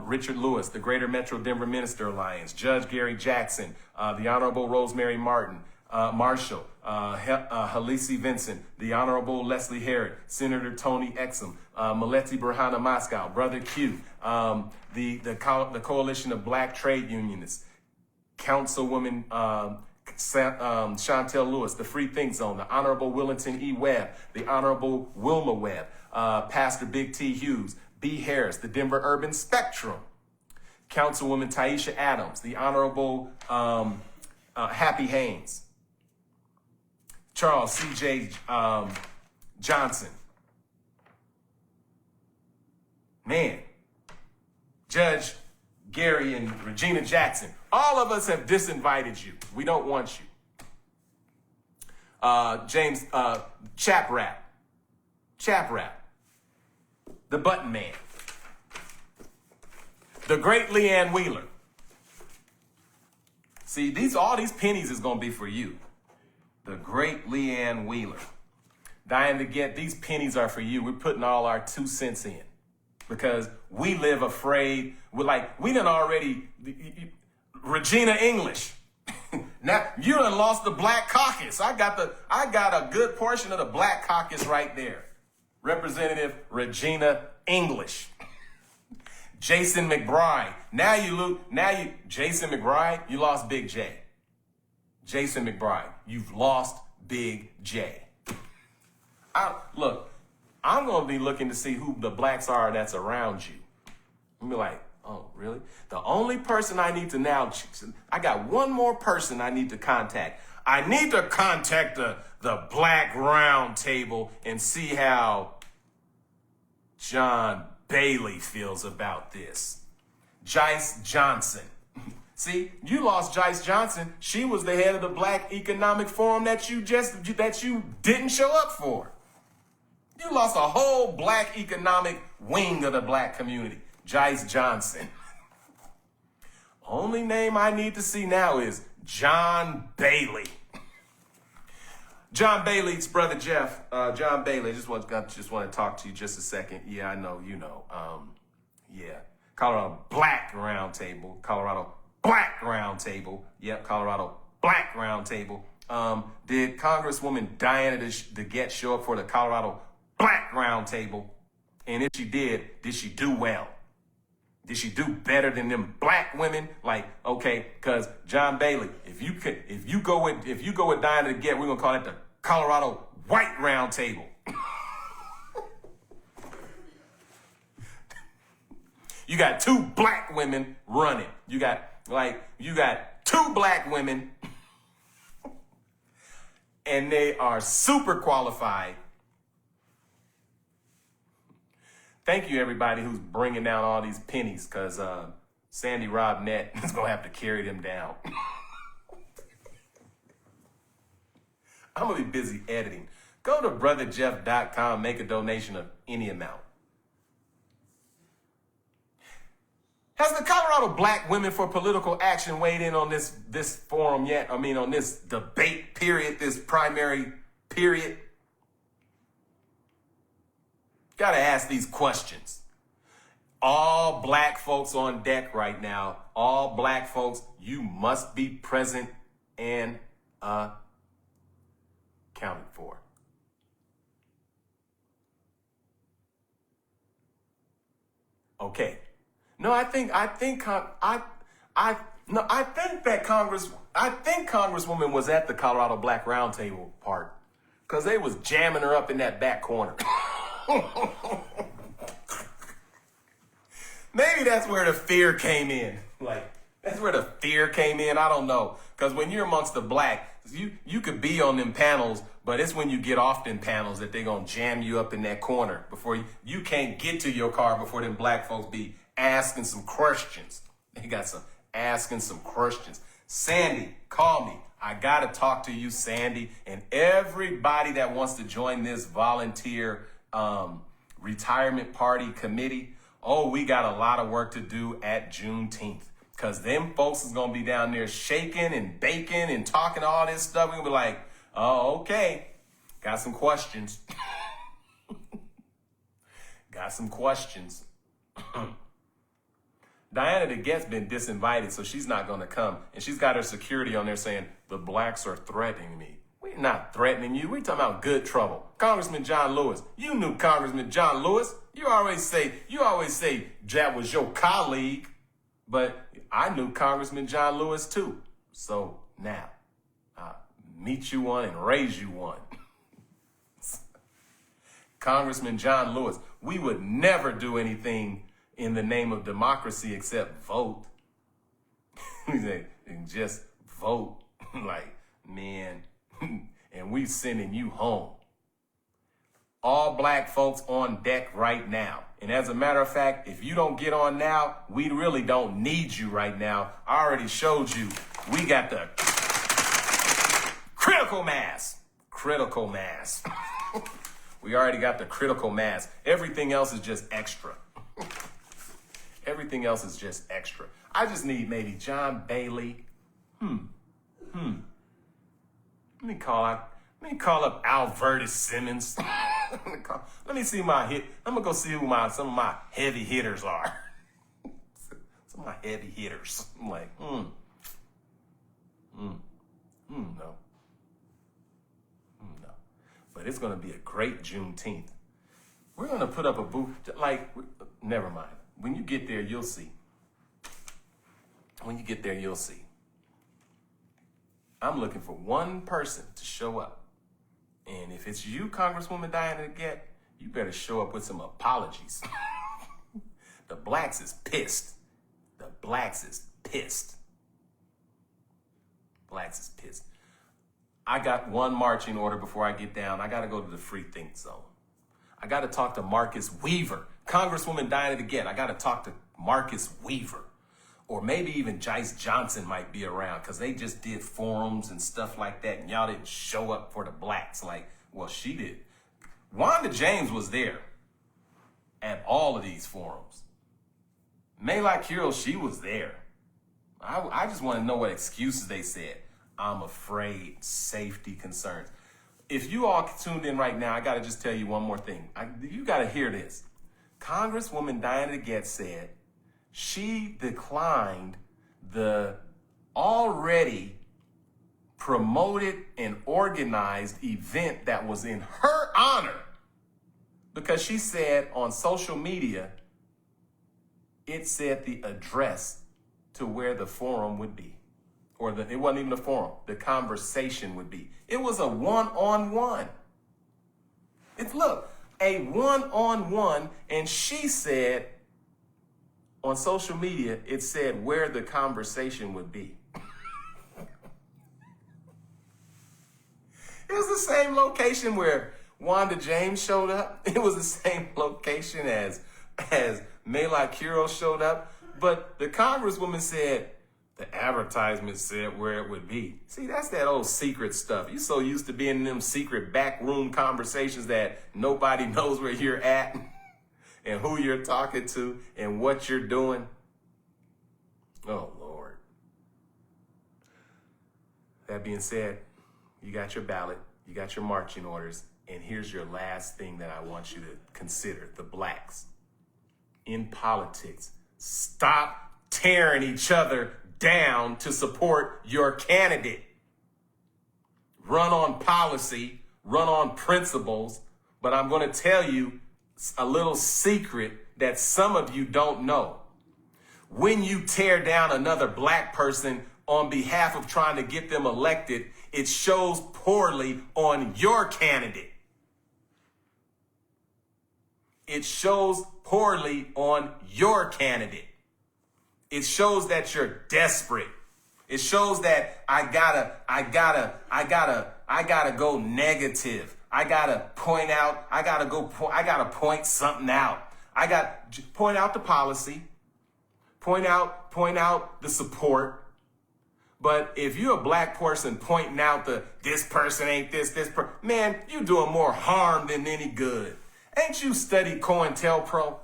Richard Lewis, the Greater Metro Denver Minister Alliance, Judge Gary Jackson, the Honorable Rosemary Marshall, Halisi Vincent, the Honorable Leslie Herod, Senator Tony Exum, Maleti Burhana Moscow, Brother Q, the Coalition of Black Trade Unionists, Councilwoman Chantel Lewis, the Free Think Zone, the Honorable Willington E. Webb, the Honorable Wilma Webb, Pastor Big T. Hughes, B. Harris, the Denver Urban Spectrum. Councilwoman Taisha Adams, the Honorable Happy Haynes. Charles C.J. Johnson. Man, Judge Gary and Regina Jackson. All of us have disinvited you. We don't want you. James Chaprap. The Button Man. The great Leanne Wheeler. See, all these pennies is going to be for you. The great Leanne Wheeler. Diane DeGette, these pennies are for you. We're putting all our 2 cents in because we live afraid. We done already, Regina English. Now you done lost the Black Caucus. I got a good portion of the Black Caucus right there. Representative Regina English. Jason McBride. Jason McBride, you lost Big J. Jason McBride, you've lost Big J. Look, I'm going to be looking to see who the blacks are that's around you. I'm be like, oh, really? The only person I need to now, I got one more person I need to contact. I need to contact the Black Round Table and see how John Bailey feels about this. Jice Johnson. See, you lost Jice Johnson. She was the head of the Black Economic Forum that you didn't show up for. You lost a whole Black economic wing of the Black community. Jice Johnson. Only name I need to see now is John Bailey. John Bailey's brother Jeff. John Bailey, just want to talk to you just a second. Yeah, I know, you know. Yeah, Colorado Black Roundtable. Colorado Black Roundtable. Yep, Colorado Black Roundtable. Did Congresswoman Diana DeGette show up for the Colorado Black Roundtable? And if she did she do well? Did she do better than them black women? Like, okay, because John Bailey, if you go with Diana DeGette, we're gonna call it the Colorado White Roundtable. You got 2 black women running. You got 2 black women, and they are super qualified. Thank you, everybody who's bringing down all these pennies, because Sandy Robnett is going to have to carry them down. I'm going to be busy editing. Go to brotherjeff.com, make a donation of any amount. Has the Colorado Black Women for Political Action weighed in on this forum yet? I mean, on this debate period, this primary period? Got to ask these questions. All black folks on deck right now. All black folks, you must be present and accounted for. Okay. No, I think that Congresswoman was at the Colorado Black Roundtable part because they was jamming her up in that back corner. Maybe that's where the fear came in. That's where the fear came in. I don't know. Because when you're amongst the black, you could be on them panels, but it's when you get off them panels that they're going to jam you up in that corner before you can't get to your car before them black folks be asking some questions. They got some asking some questions. Sandy, call me. I got to talk to you, Sandy, and everybody that wants to join this volunteer retirement party committee. Oh, we got a lot of work to do at Juneteenth because them folks is going to be down there shaking and baking and talking all this stuff. We're going to be like, oh, okay, got some questions. Got some questions. Diana DeGette's been disinvited, so she's not going to come. And she's got her security on there saying, the blacks are threatening me. We're not threatening you. We're talking about good trouble. Congressman John Lewis. You knew Congressman John Lewis. You always say that was your colleague. But I knew Congressman John Lewis too. So now, I'll meet you one and raise you one. Congressman John Lewis. we would never do anything in the name of democracy except vote. We say, and just vote. Like, man, and we sending you home. All black folks on deck right now. And as a matter of fact, if you don't get on now, we really don't need you right now. I already showed you. We got the critical mass. Critical mass. We already got the critical mass. Everything else is just extra. Everything else is just extra. I just need maybe John Bailey. Let me call up Alvertus Simmons. Let me see my hit. I'm gonna go see who some of my heavy hitters are. Some of my heavy hitters. I'm like, no. No. But it's gonna be a great Juneteenth. We're gonna put up a booth. Like, never mind. When you get there, you'll see. When you get there, you'll see. I'm looking for one person to show up. And if it's you, Congresswoman Diana DeGette, you better show up with some apologies. The blacks is pissed. The blacks is pissed. Blacks is pissed. I got one marching order before I get down. I got to go to the Free Think Zone. I got to talk to Marcus Weaver. Congresswoman Diana DeGette, I got to talk to Marcus Weaver. Or maybe even Jice Johnson might be around because they just did forums and stuff like that. And y'all didn't show up for the blacks. Like, well, she did. Wanda James was there at all of these forums. Mayla Kiro, she was there. I just want to know what excuses they said. I'm afraid, safety concerns. If you all tuned in right now, I got to just tell you one more thing. You got to hear this. Congresswoman Diana DeGette said she declined the already promoted and organized event that was in her honor because she said on social media, it said the address to where the forum would be. It wasn't even a forum, the conversation would be. It was a one-on-one. A one-on-one, and she said on social media, it said where the conversation would be. It was the same location where Wanda James showed up. It was the same location as Mayla Kiro showed up. But the congresswoman said, the advertisement said where it would be. See, that's that old secret stuff. You're so used to being in them secret backroom conversations that nobody knows where you're at and who you're talking to and what you're doing. Oh, Lord. That being said, you got your ballot, you got your marching orders, and here's your last thing that I want you to consider, the blacks. In politics, stop tearing each other down to support your candidate. Run on policy, run on principles, but I'm going to tell you a little secret that some of you don't know. When you tear down another black person on behalf of trying to get them elected, it shows poorly on your candidate. It shows poorly on your candidate. It shows that you're desperate. It shows that I gotta go negative. I gotta point something out. I got to point out the policy, point out the support. But if you're a black person pointing out this person ain't man, you're doing more harm than any good. Ain't you studied COINTELPRO?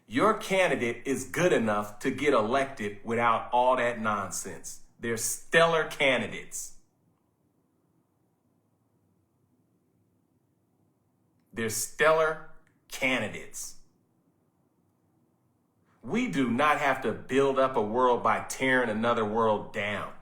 Your candidate is good enough to get elected without all that nonsense. They're stellar candidates. They're stellar candidates. We do not have to build up a world by tearing another world down.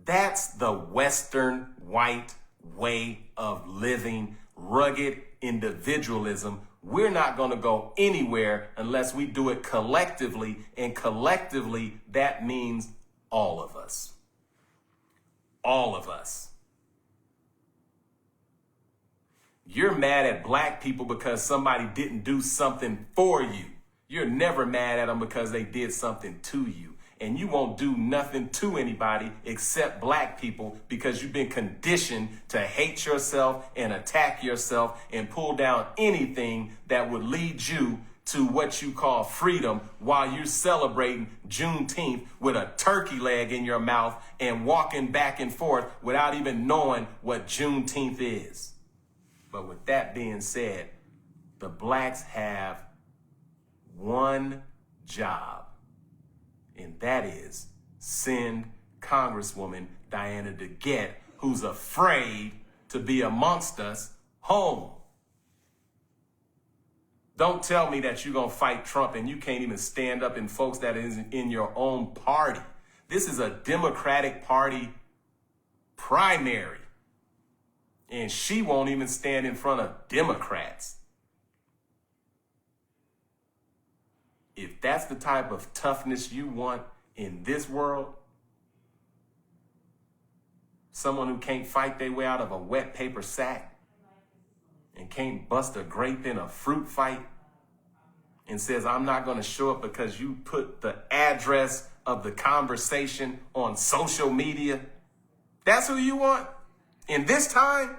That's the Western white way of living, rugged individualism. We're not going to go anywhere unless we do it collectively, and collectively, that means all of us. All of us. You're mad at black people because somebody didn't do something for you. You're never mad at them because they did something to you. And you won't do nothing to anybody except black people because you've been conditioned to hate yourself and attack yourself and pull down anything that would lead you to what you call freedom while you're celebrating Juneteenth with a turkey leg in your mouth and walking back and forth without even knowing what Juneteenth is. But with that being said, the blacks have one job, and that is send Congresswoman Diana DeGette, who's afraid to be amongst us, home. Don't tell me that you're going to fight Trump and you can't even stand up in folks that is in your own party. This is a Democratic Party primary. And she won't even stand in front of Democrats. If that's the type of toughness you want in this world, someone who can't fight their way out of a wet paper sack and can't bust a grape in a fruit fight and says, I'm not going to show up because you put the address of the conversation on social media. That's who you want in this time?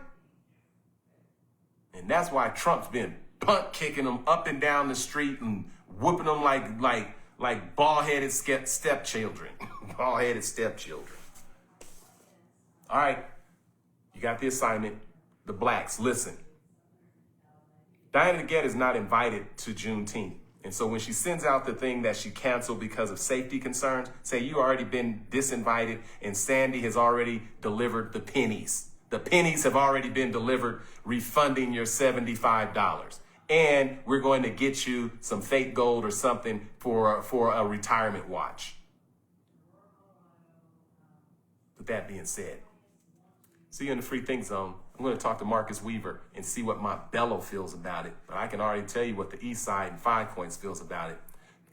And that's why Trump's been punt kicking them up and down the street and whooping them like bald-headed stepchildren. Bald-headed stepchildren. All right, you got the assignment. The blacks, listen. Diana DeGette is not invited to Juneteenth. And so when she sends out the thing that she canceled because of safety concerns, say you already been disinvited and Sandy has already delivered the pennies. The pennies have already been delivered, refunding your $75. And we're going to get you some fake gold or something for a retirement watch. With that being said, see you in the Free Think Zone. I'm going to talk to Marcus Weaver and see what Montbello feels about it. But I can already tell you what the East Side and Five Points feels about it.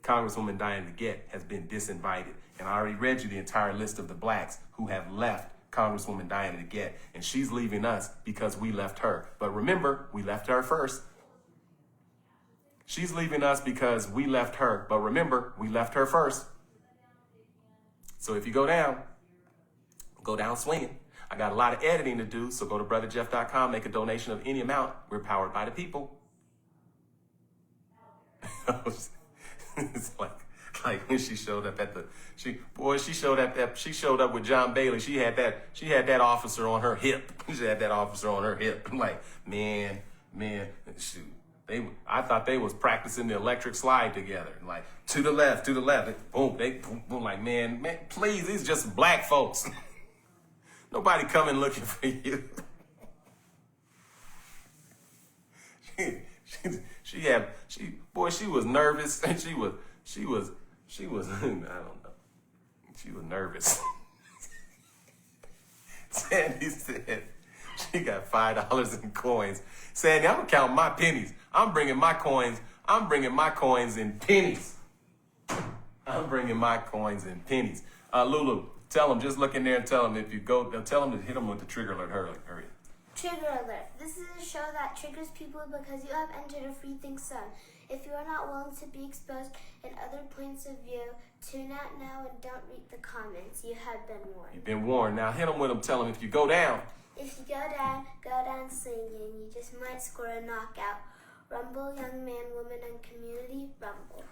Congresswoman Diana DeGette has been disinvited. And I already read you the entire list of the blacks who have left Congresswoman Diana DeGette. And she's leaving us because we left her. But remember, we left her first. She's leaving us because we left her. But remember, we left her first. So if you go down swinging. I got a lot of editing to do, so go to brotherjeff.com, make a donation of any amount. We're powered by the people. It's like when she showed up at she showed up with John Bailey. She had that officer on her hip. She had that officer on her hip. I'm like, man, shoot. I thought they was practicing the electric slide together. Like, to the left. Boom, boom, like, man, please, these are just black folks. Nobody coming looking for you. She was nervous. And she was, I don't know. She was nervous. Sandy said she got $5 in coins. Sandy, I'm gonna count my pennies. I'm bringing my coins in pennies. Lulu, tell them, just look in there and tell them if you go, tell them to hit them with the trigger alert. Hurry.
Trigger alert. This is a show that triggers people because you have entered a Free Think Zone. If you are not willing to be exposed in other points of view, tune out now and don't read the comments. You have been warned.
You've been warned. Now hit them with them. Tell them if you go down.
If you go down singing. You just might score a knockout. Rumble, young man, woman, and community, rumble.